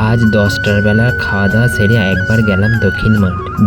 আজ 10টার বেলা খাওয়া দাওয়া সেরে একবার গেলাম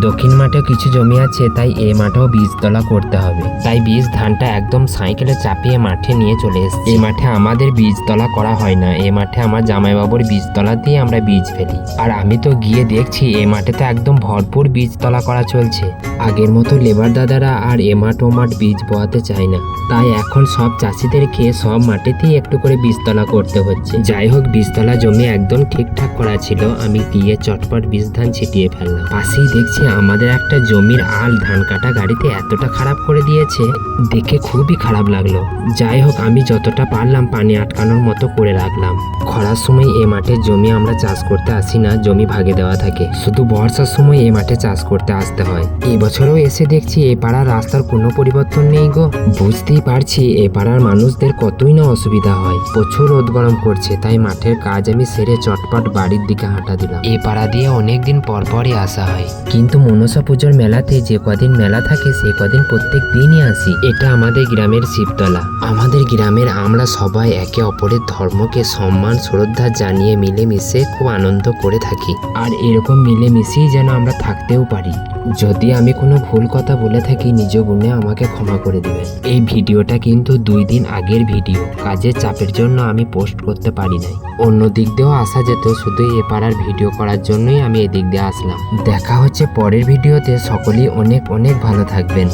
দক্ষিণ মাঠে কিছু জমি আছে, তাই এ মাঠেও বীজতলা করতে হবে। তাই বীজ ধানটা একদম সাইকেলে চাপিয়ে মাঠে নিয়ে চলে এসেছি। এই মাঠে আমাদের বীজতলা করা হয় না, এ মাঠে আমার জামাইবাবুর বীজতলা দিয়ে আমরা বীজ ফেলি। আর আমি তো গিয়ে দেখছি এ মাঠে তো একদম ভরপুর বীজতলা করা চলছে। আগের মতো লেবার দাদারা আর এ মাঠ ও মাঠ বীজ বোয়াতে চায় না, তাই এখন সব চাষিদেরকে সব মাঠেতেই একটু করে বীজতলা করতে হচ্ছে। যাই হোক, বীজতলা জমি একদম ঠিকঠাক করা ছিল, আমি দিয়ে চটপট বীজ ধান ছিটিয়ে ফেললাম। পাশেই দেখছি আমাদের একটা জমির আল ধান কাটা গাড়িতে এতটা খারাপ করে দিয়েছে, দেখে খুবই খারাপ লাগলো। যাই হোক, আমি যতটা পারলাম পানি আটকানোর মতো করে রাখলাম। খরার সময় এ মাঠের জমি আমরা চাষ করতে আসি না, জমি ভাগে দেওয়া থাকে। শুধু বর্ষার সময় এ মাঠে চাষ করতে আসতে হয়। এবছরও এসে দেখছি এ পাড়ার রাস্তার কোনো পরিবর্তন নেই গো। বুঝতেই পারছি এ পাড়ার মানুষদের কতই না অসুবিধা হয়। প্রচুর রোদ গরম করছে, তাই মাঠের কাজ আমি সেরে চটপট বাড়ির দিকে হাঁটা দিলাম। এ পাড়া দিয়ে অনেকদিন পরপরই আসা হয়, কিন্তু মনসা পুজোর মেলাতে যে কদিন মেলা থাকে সে কদিন প্রত্যেক দিনই আসি। এটা আমাদের গ্রামের শিবতলা। আমাদের গ্রামের আমরা সবাই একে অপরের ধর্মকে সম্মান শ্রদ্ধা জানিয়ে মিলেমিশে খুব আনন্দ করে থাকি। আর এরকম মিলেমিশেই যেন আমরা থাকতেও পারি। যদি আমি কোনো ভুল কথা বলে থাকি নিজ গুণে আমাকে ক্ষমা করে দিবেন। এই ভিডিওটা কিন্তু 2 দিন আগের ভিডিও, কাজের চাপের জন্য আমি পোস্ট করতে পারি নাই। অন্য দিক দিয়েও আসা যেত, শুধু এ পাড়ার ভিডিও করার জন্যই আমি এদিক দিয়ে আসলাম। দেখা হচ্ছে পরের ভিডিওতে। সকলেই অনেক অনেক ভালো থাকবেন।